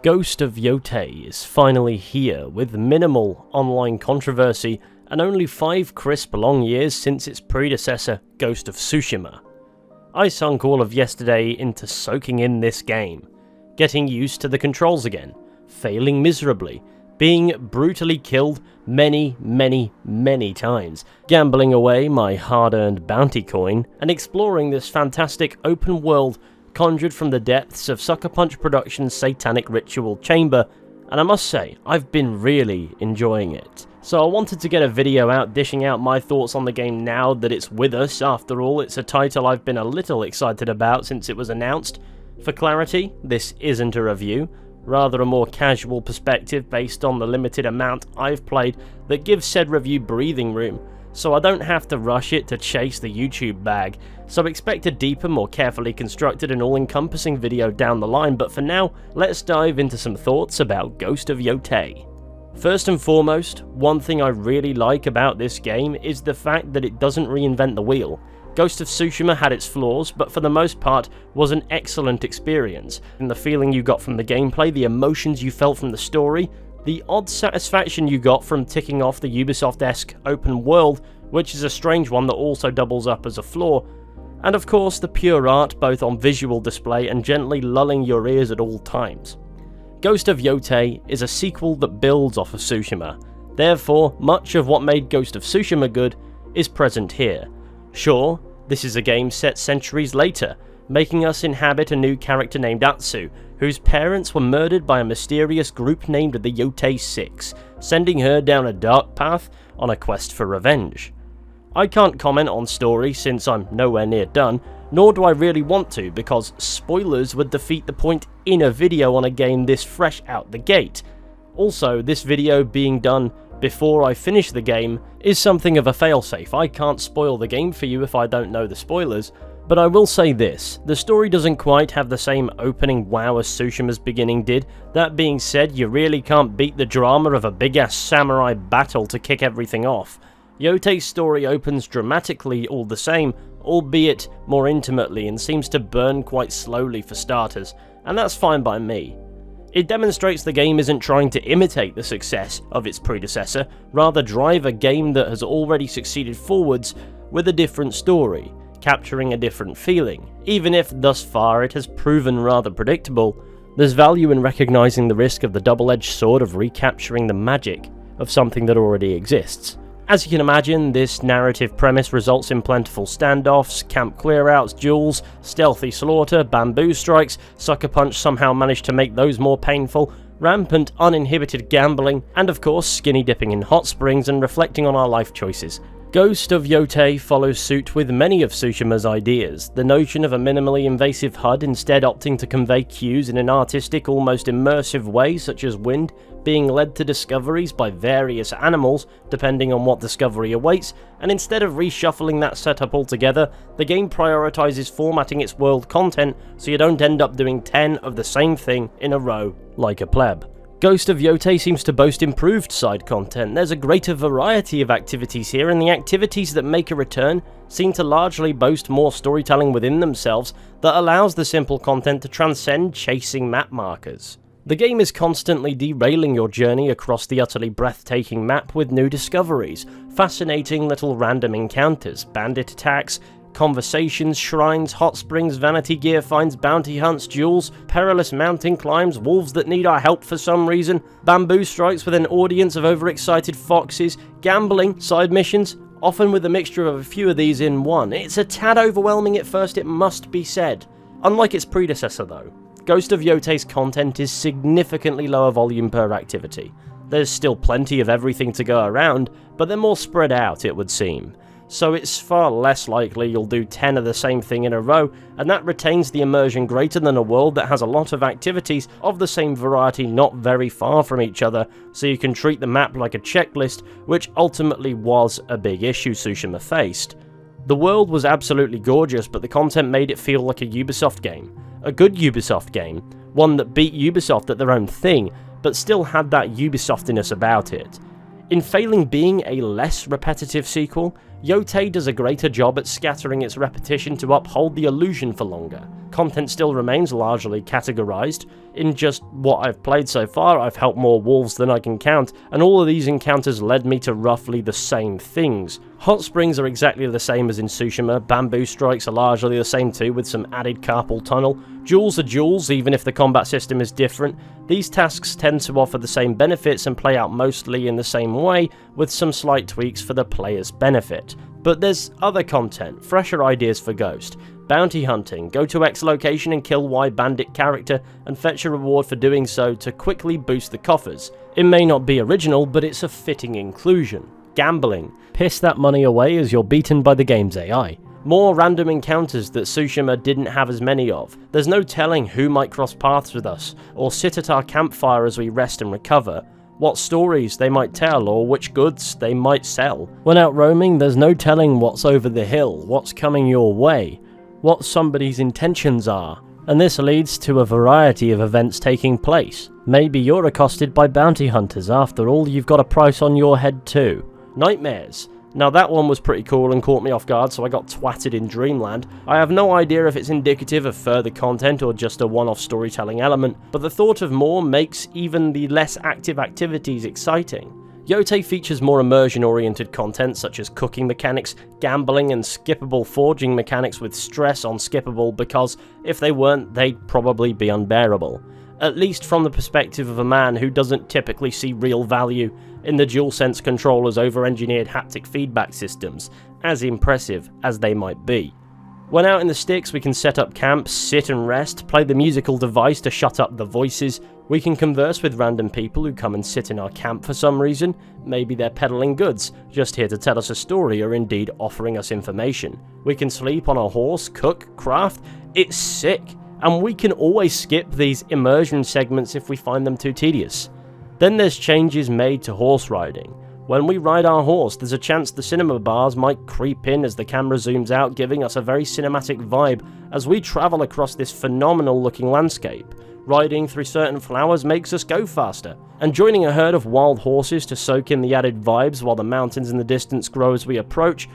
Ghost of Yotei is finally here, with minimal online controversy and only 5 crisp long years since its predecessor, Ghost of Tsushima. I sunk all of yesterday into soaking in this game, getting used to the controls again, failing miserably, being brutally killed many times, gambling away my hard-earned bounty coin, and exploring this fantastic open world conjured from the depths of Sucker Punch Productions' satanic ritual chamber, and I must say, I've been really enjoying it. So I wanted to get a video out dishing out my thoughts on the game now that it's with us. After all, it's a title I've been a little excited about since it was announced. For clarity, this isn't a review, rather a more casual perspective based on the limited amount I've played that gives said review breathing room, so I don't have to rush it to chase the YouTube bag. So expect a deeper, more carefully constructed and all-encompassing video down the line, but for now, let's dive into some thoughts about Ghost of Yotei. First and foremost, one thing I really like about this game is the fact that it doesn't reinvent the wheel. Ghost of Tsushima had its flaws, but for the most part was an excellent experience, and the feeling you got from the gameplay, the emotions you felt from the story, the odd satisfaction you got from ticking off the Ubisoft-esque open world, which is a strange one that also doubles up as a flaw, and of course the pure art both on visual display and gently lulling your ears at all times. Ghost of Yotei is a sequel that builds off of Tsushima, therefore much of what made Ghost of Tsushima good is present here. Sure, this is a game set centuries later, making us inhabit a new character named Atsu, whose parents were murdered by a mysterious group named the Yotei 6, sending her down a dark path on a quest for revenge. I can't comment on story since I'm nowhere near done, nor do I really want to because spoilers would defeat the point in a video on a game this fresh out the gate. Also, this video being done before I finish the game is something of a failsafe. I can't spoil the game for you if I don't know the spoilers, but I will say this, the story doesn't quite have the same opening wow as Tsushima's beginning did. That being said, you really can't beat the drama of a big-ass samurai battle to kick everything off. Yotei's story opens dramatically all the same, albeit more intimately, and seems to burn quite slowly for starters, and that's fine by me. It demonstrates the game isn't trying to imitate the success of its predecessor, rather drive a game that has already succeeded forwards with a different story, capturing a different feeling. Even if thus far it has proven rather predictable, there's value in recognizing the risk of the double-edged sword of recapturing the magic of something that already exists. As you can imagine, this narrative premise results in plentiful standoffs, camp clearouts, duels, stealthy slaughter, bamboo strikes, Sucker Punch somehow managed to make those more painful, rampant uninhibited gambling, and of course skinny dipping in hot springs and reflecting on our life choices. Ghost of Yotei follows suit with many of Tsushima's ideas, the notion of a minimally invasive HUD instead opting to convey cues in an artistic, almost immersive way, such as wind, being led to discoveries by various animals depending on what discovery awaits, and instead of reshuffling that setup altogether, the game prioritizes formatting its world content so you don't end up doing 10 of the same thing in a row like a pleb. Ghost of Yotei seems to boast improved side content. There's a greater variety of activities here, and the activities that make a return seem to largely boast more storytelling within themselves that allows the simple content to transcend chasing map markers. The game is constantly derailing your journey across the utterly breathtaking map with new discoveries, fascinating little random encounters, bandit attacks, conversations, shrines, hot springs, vanity gear finds, bounty hunts, duels, perilous mountain climbs, wolves that need our help for some reason, bamboo strikes with an audience of overexcited foxes, gambling, side missions, often with a mixture of a few of these in one. It's a tad overwhelming at first, it must be said. Unlike its predecessor though, Ghost of Yotei's content is significantly lower volume per activity. There's still plenty of everything to go around, but they're more spread out, it would seem. So it's far less likely you'll do 10 of the same thing in a row, and that retains the immersion greater than a world that has a lot of activities of the same variety not very far from each other, so you can treat the map like a checklist, which ultimately was a big issue Tsushima faced. The world was absolutely gorgeous, but the content made it feel like a Ubisoft game. A good Ubisoft game, one that beat Ubisoft at their own thing, but still had that Ubisoftiness about it. In failing being a less repetitive sequel, Yotei does a greater job at scattering its repetition to uphold the illusion for longer. Content still remains largely categorized. In just what I've played so far, I've helped more wolves than I can count, and all of these encounters led me to roughly the same things. Hot springs are exactly the same as in Tsushima, bamboo strikes are largely the same too, with some added carpal tunnel. Duels are duels, even if the combat system is different. These tasks tend to offer the same benefits and play out mostly in the same way, with some slight tweaks for the player's benefit. But there's other content, fresher ideas for Ghost. Bounty hunting, go to X location and kill Y bandit character and fetch a reward for doing so to quickly boost the coffers. It may not be original, but it's a fitting inclusion. Gambling, piss that money away as you're beaten by the game's AI. More random encounters that Tsushima didn't have as many of. There's no telling who might cross paths with us, or sit at our campfire as we rest and recover. What stories they might tell, or which goods they might sell. When out roaming, there's no telling what's over the hill, what's coming your way, what somebody's intentions are. And this leads to a variety of events taking place. Maybe you're accosted by bounty hunters, after all you've got a price on your head too. Nightmares. Now that one was pretty cool and caught me off guard, so I got twatted in Dreamland. I have no idea if it's indicative of further content or just a one-off storytelling element, but the thought of more makes even the less active activities exciting. Yotei features more immersion-oriented content such as cooking mechanics, gambling and skippable forging mechanics with stress on skippable because if they weren't, they'd probably be unbearable. At least from the perspective of a man who doesn't typically see real value in the DualSense controller's over-engineered haptic feedback systems, as impressive as they might be. When out in the sticks, we can set up camp, sit and rest, play the musical device to shut up the voices. We can converse with random people who come and sit in our camp for some reason. Maybe they're peddling goods, just here to tell us a story or indeed offering us information. We can sleep on a horse, cook, craft. It's sick. And we can always skip these immersion segments if we find them too tedious. Then there's changes made to horse riding. When we ride our horse, there's a chance the cinema bars might creep in as the camera zooms out, giving us a very cinematic vibe as we travel across this phenomenal looking landscape. Riding through certain flowers makes us go faster, and joining a herd of wild horses to soak in the added vibes while the mountains in the distance grow as we approach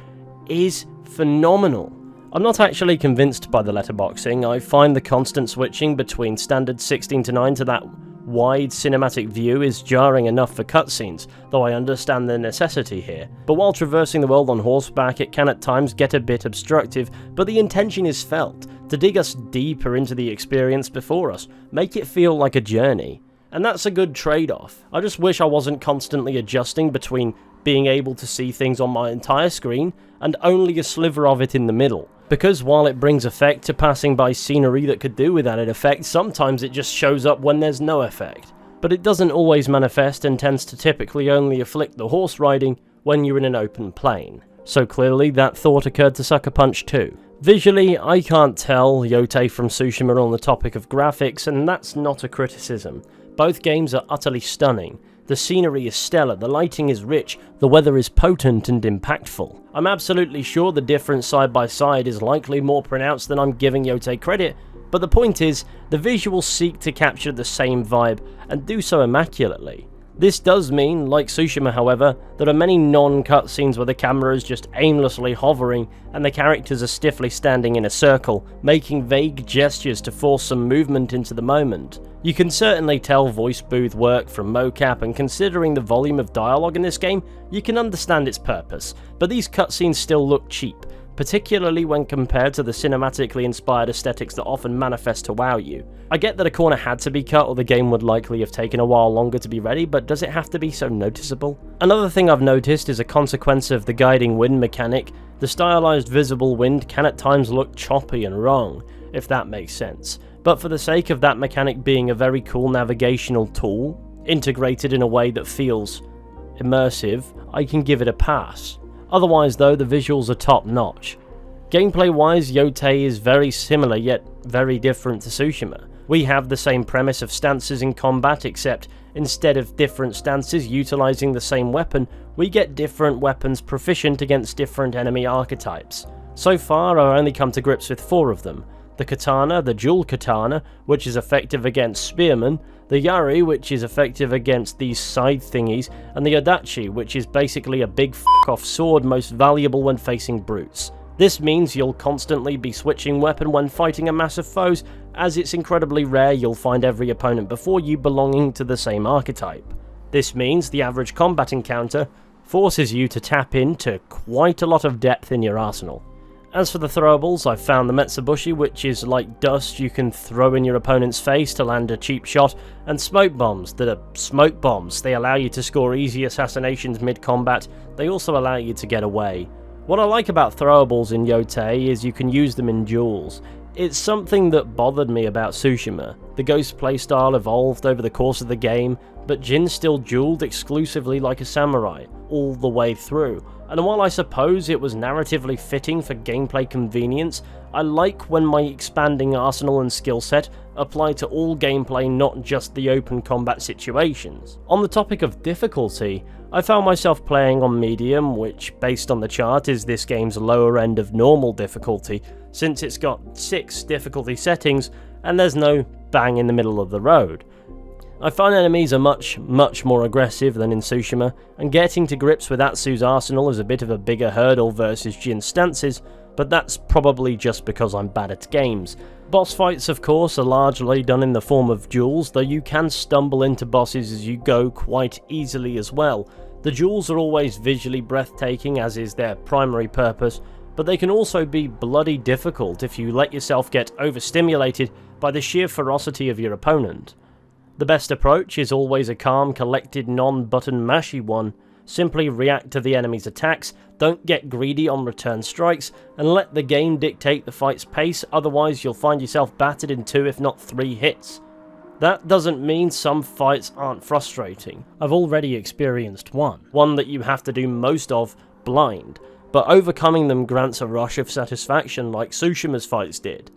is phenomenal. I'm not actually convinced by the letterboxing. I find the constant switching between standard 16:9 to that wide cinematic view is jarring enough for cutscenes, though I understand the necessity here. But while traversing the world on horseback, it can at times get a bit obstructive, but the intention is felt, to dig us deeper into the experience before us, make it feel like a journey. And that's a good trade-off. I just wish I wasn't constantly adjusting between being able to see things on my entire screen and only a sliver of it in the middle. Because while it brings effect to passing by scenery that could do with added effect, sometimes it just shows up when there's no effect. But it doesn't always manifest and tends to typically only afflict the horse riding when you're in an open plain. So clearly that thought occurred to Sucker Punch too. Visually, I can't tell Yotei from Tsushima on the topic of graphics, and that's not a criticism. Both games are utterly stunning. The scenery is stellar, the lighting is rich, the weather is potent and impactful. I'm absolutely sure the difference side by side is likely more pronounced than I'm giving Yotei credit, but the point is, the visuals seek to capture the same vibe and do so immaculately. This does mean, like Tsushima however, there are many non-cutscenes where the camera is just aimlessly hovering and the characters are stiffly standing in a circle, making vague gestures to force some movement into the moment. You can certainly tell voice booth work from mocap, and considering the volume of dialogue in this game, you can understand its purpose, but these cutscenes still look cheap, particularly when compared to the cinematically inspired aesthetics that often manifest to wow you. I get that a corner had to be cut or the game would likely have taken a while longer to be ready, but does it have to be so noticeable? Another thing I've noticed is a consequence of the guiding wind mechanic. The stylized visible wind can at times look choppy and wrong, if that makes sense. But for the sake of that mechanic being a very cool navigational tool, integrated in a way that feels immersive, I can give it a pass. Otherwise though, the visuals are top notch. Gameplay wise, Yotei is very similar yet very different to Tsushima. We have the same premise of stances in combat, except instead of different stances utilizing the same weapon, we get different weapons proficient against different enemy archetypes. So far I've only come to grips with 4 of them. The katana, the dual katana, which is effective against spearmen, the Yari, which is effective against these side thingies, and the Adachi, which is basically a big f***off sword most valuable when facing brutes. This means you'll constantly be switching weapon when fighting a mass of foes, as it's incredibly rare you'll find every opponent before you belonging to the same archetype. This means the average combat encounter forces you to tap into quite a lot of depth in your arsenal. As for the throwables, I've found the Metsubushi, which is like dust you can throw in your opponent's face to land a cheap shot, and smoke bombs that are smoke bombs. They allow you to score easy assassinations mid-combat. They also allow you to get away. What I like about throwables in Yotei is you can use them in duels. It's something that bothered me about Tsushima. The Ghost playstyle evolved over the course of the game, but Jin still dueled exclusively like a samurai, all the way through. And while I suppose it was narratively fitting for gameplay convenience, I like when my expanding arsenal and skill set apply to all gameplay, not just the open combat situations. On the topic of difficulty, I found myself playing on medium, which based on the chart is this game's lower end of normal difficulty, since it's got 6 difficulty settings and there's no bang in the middle of the road. I find enemies are much more aggressive than in Tsushima, and getting to grips with Atsu's arsenal is a bit of a bigger hurdle versus Jin's stances, but that's probably just because I'm bad at games. Boss fights, of course, are largely done in the form of duels, though you can stumble into bosses as you go quite easily as well. The duels are always visually breathtaking, as is their primary purpose, but they can also be bloody difficult if you let yourself get overstimulated by the sheer ferocity of your opponent. The best approach is always a calm, collected, non-button mashy one. Simply react to the enemy's attacks, don't get greedy on return strikes, and let the game dictate the fight's pace, otherwise you'll find yourself battered in 2 if not 3 hits. That doesn't mean some fights aren't frustrating. I've already experienced one that you have to do most of blind, but overcoming them grants a rush of satisfaction like Tsushima's fights did.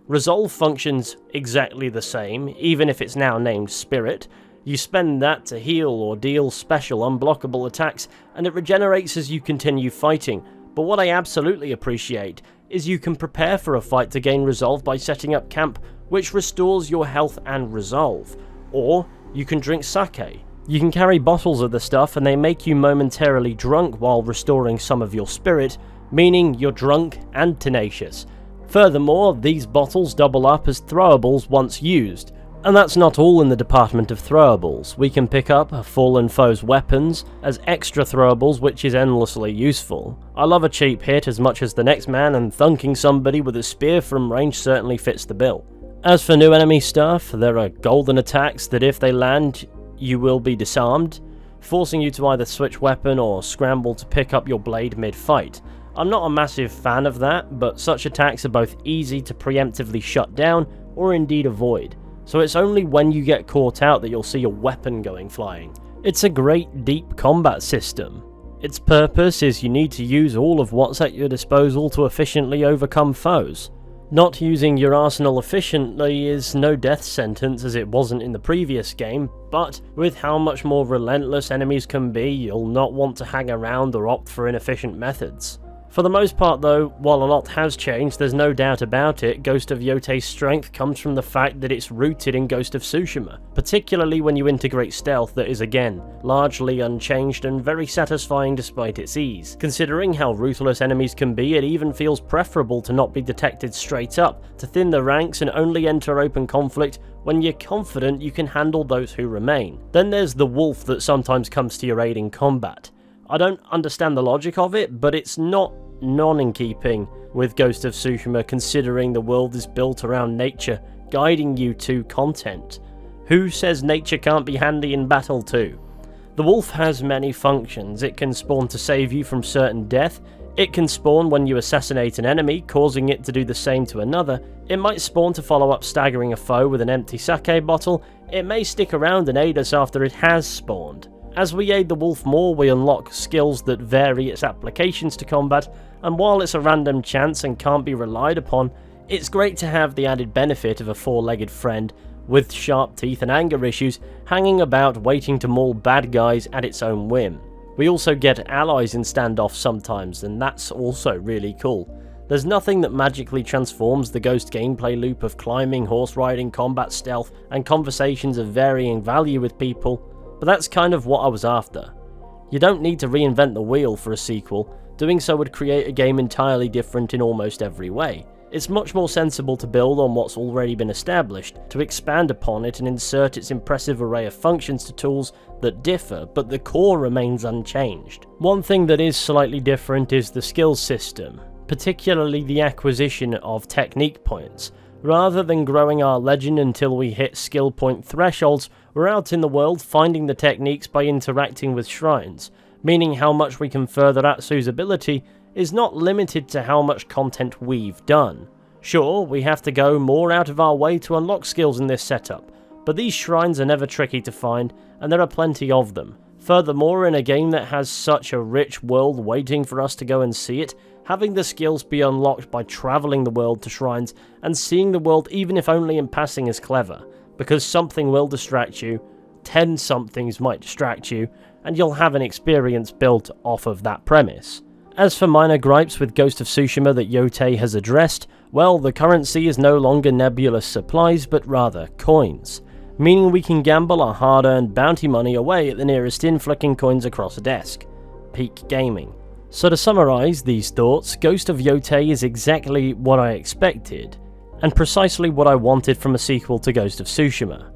Resolve functions exactly the same, even if it's now named Spirit. You spend that to heal or deal special unblockable attacks, and it regenerates as you continue fighting. But what I absolutely appreciate is you can prepare for a fight to gain resolve by setting up camp, which restores your health and resolve. Or you can drink sake. You can carry bottles of the stuff and they make you momentarily drunk while restoring some of your spirit, meaning you're drunk and tenacious. Furthermore, these bottles double up as throwables once used. And that's not all in the department of throwables. We can pick up a fallen foe's weapons as extra throwables, which is endlessly useful. I love a cheap hit as much as the next man, and thunking somebody with a spear from range certainly fits the bill. As for new enemy stuff, there are golden attacks that if they land, you will be disarmed, forcing you to either switch weapon or scramble to pick up your blade mid-fight. I'm not a massive fan of that, but such attacks are both easy to preemptively shut down or indeed avoid, so it's only when you get caught out that you'll see a weapon going flying. It's a great deep combat system. Its purpose is you need to use all of what's at your disposal to efficiently overcome foes. Not using your arsenal efficiently is no death sentence as it wasn't in the previous game, but with how much more relentless enemies can be, you'll not want to hang around or opt for inefficient methods. For the most part though, while a lot has changed, there's no doubt about it, Ghost of Yotei's strength comes from the fact that it's rooted in Ghost of Tsushima, particularly when you integrate stealth that is again, largely unchanged and very satisfying despite its ease. Considering how ruthless enemies can be, it even feels preferable to not be detected straight up, to thin the ranks and only enter open conflict when you're confident you can handle those who remain. Then there's the wolf that sometimes comes to your aid in combat. I don't understand the logic of it, but it's not in keeping with Ghost of Tsushima considering the world is built around nature, guiding you to content. Who says nature can't be handy in battle too? The wolf has many functions. It can spawn to save you from certain death, it can spawn when you assassinate an enemy, causing it to do the same to another, it might spawn to follow up staggering a foe with an empty sake bottle, it may stick around and aid us after it has spawned. As we aid the wolf more, we unlock skills that vary its applications to combat, and while it's a random chance and can't be relied upon, it's great to have the added benefit of a four-legged friend with sharp teeth and anger issues hanging about waiting to maul bad guys at its own whim. We also get allies in standoffs sometimes, and that's also really cool. There's nothing that magically transforms the Ghost gameplay loop of climbing, horse riding, combat, stealth, and conversations of varying value with people, but that's kind of what I was after. You don't need to reinvent the wheel for a sequel. Doing so would create a game entirely different in almost every way. It's much more sensible to build on what's already been established, to expand upon it and insert its impressive array of functions to tools that differ, but the core remains unchanged. One thing that is slightly different is the skills system, particularly the acquisition of technique points. Rather than growing our legend until we hit skill point thresholds, we're out in the world finding the techniques by interacting with shrines, meaning how much we can further Atsu's ability is not limited to how much content we've done. Sure, we have to go more out of our way to unlock skills in this setup, but these shrines are never tricky to find, and there are plenty of them. Furthermore, in a game that has such a rich world waiting for us to go and see it, having the skills be unlocked by travelling the world to shrines and seeing the world even if only in passing is clever, because something will distract you, 10 somethings might distract you, and you'll have an experience built off of that premise. As for minor gripes with Ghost of Tsushima that Yotei has addressed, well, the currency is no longer nebulous supplies but rather coins, meaning we can gamble our hard-earned bounty money away at the nearest inn flicking coins across a desk. Peak gaming. So to summarise these thoughts, Ghost of Yotei is exactly what I expected, and precisely what I wanted from a sequel to Ghost of Tsushima.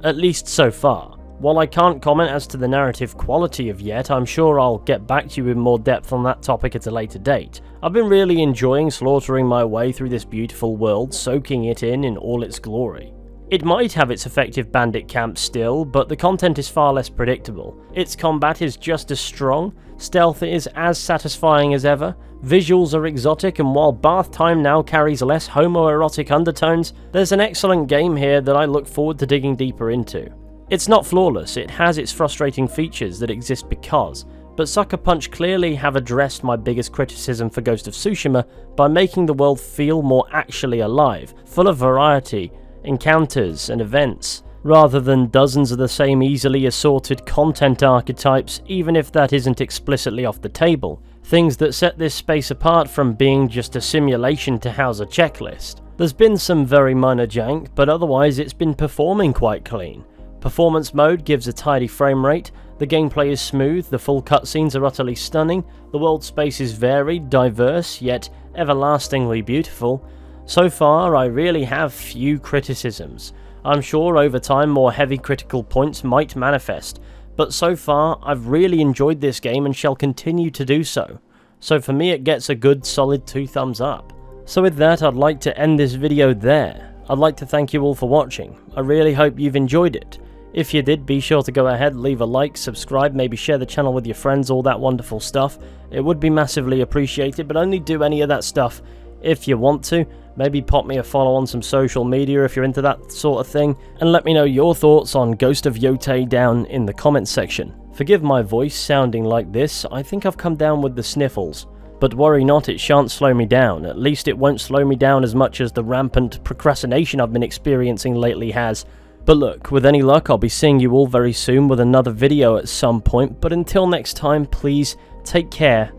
At least so far. While I can't comment as to the narrative quality of yet, I'm sure I'll get back to you in more depth on that topic at a later date. I've been really enjoying slaughtering my way through this beautiful world, soaking it in all its glory. It might have its effective bandit camp still, but the content is far less predictable. Its combat is just as strong, stealth is as satisfying as ever, visuals are exotic, and while bath time now carries less homoerotic undertones, there's an excellent game here that I look forward to digging deeper into. It's not flawless, it has its frustrating features that exist because, but Sucker Punch clearly have addressed my biggest criticism for Ghost of Tsushima by making the world feel more actually alive, full of variety, encounters and events, rather than dozens of the same easily assorted content archetypes, even if that isn't explicitly off the table, things that set this space apart from being just a simulation to house a checklist. There's been some very minor jank, but otherwise it's been performing quite clean. Performance mode gives a tidy frame rate, the gameplay is smooth, the full cutscenes are utterly stunning, the world space is varied, diverse, yet everlastingly beautiful. So far, I really have few criticisms. I'm sure over time more heavy critical points might manifest, but so far I've really enjoyed this game and shall continue to do so. So for me it gets a good solid 2 thumbs up. So with that, I'd like to end this video there. I'd like to thank you all for watching. I really hope you've enjoyed it. If you did, be sure to go ahead, leave a like, subscribe, maybe share the channel with your friends, all that wonderful stuff. It would be massively appreciated, but only do any of that stuff if you want to. Maybe pop me a follow on some social media if you're into that sort of thing, and let me know your thoughts on Ghost of Yotei down in the comments section. Forgive my voice sounding like this, I think I've come down with the sniffles. But worry not, it shan't slow me down. At least it won't slow me down as much as the rampant procrastination I've been experiencing lately has. But look, with any luck, I'll be seeing you all very soon with another video at some point, but until next time, please take care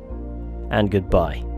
and goodbye.